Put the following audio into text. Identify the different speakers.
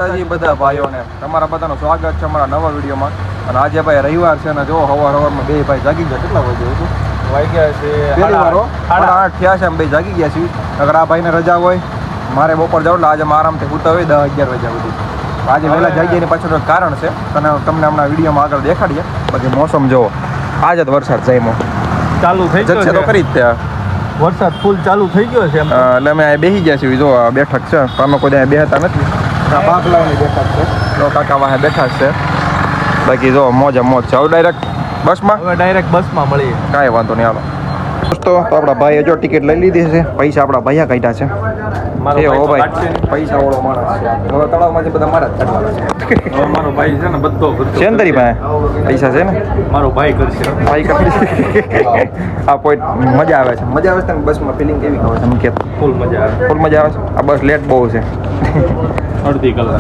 Speaker 1: બધા ભાઈઓને તમારા બધાનું સ્વાગત છે અમારા નવા વિડીયોમાં. અને આજે ભાઈ રવિવાર છે ને જો સવારમાં બે ભાઈ જાગી ગયા. કેટલા વાગ્યા હતું?
Speaker 2: વાગ્યા છે
Speaker 1: પહેલી વાર 8:30 થયા છે. અમે બે જાગી ગયા છીએ. અગર આ ભાઈને રજા હોય, મારે બપોર જાવ એટલે આજે આરામથી સૂતા હોય 10-11 વાગ્યા સુધી. આજે વહેલા જાગીએ એની પાછળ કારણ છે તમને હમણાં વિડીયોમાં આગળ દેખાડીએ. બાકી મોસમ જોવો, આજે જ વરસાદ જાયમો
Speaker 2: ચાલુ થઈ ગયો
Speaker 1: છે તો કરી જ ત્યાં
Speaker 2: વરસાદ ફૂલ ચાલુ થઈ ગયો છે
Speaker 1: એટલે અમે અહીં બેસી ગયા છીએ. જો આ બેઠક છે, અમે કોઈ અહીંયા બેસતા નથી. આ બાગલાની બેઠક છે, તો કાકા વાહે બેઠા છે. બાકી જો મોજે મોજ છે. હવે ડાયરેક્ટ બસમાં
Speaker 2: મળીએ.
Speaker 1: કાંઈ વાંધો નહીં. હાલો દોસ્તો, તો આપણા ભાઈએ જો ટિકિટ લઈ લીધી છે. પૈસા આપણા ભાઈયા કાઢ્યા છે. હો ભાઈ, પૈસા વાળો માણસ છે. હવે તળાવમાંથી બધા મારા જ કાઢવાના છે.
Speaker 2: મારો ભાઈ છે ને બધો
Speaker 1: છે ને તારી પાસે પૈસા છે ને?
Speaker 2: મારો ભાઈ કરશે.
Speaker 1: ભાઈ કરી આ પોઈન્ટ મજા આવે છે. મજા આવે છે ને બસમાં? ફિલિંગ કેવી આવે છે? એમ કે
Speaker 2: ફૂલ મજા આવે.
Speaker 1: ફૂલ મજા આવે છે. આ બસ લેટ બહુ છે.
Speaker 2: અડધી કલાક.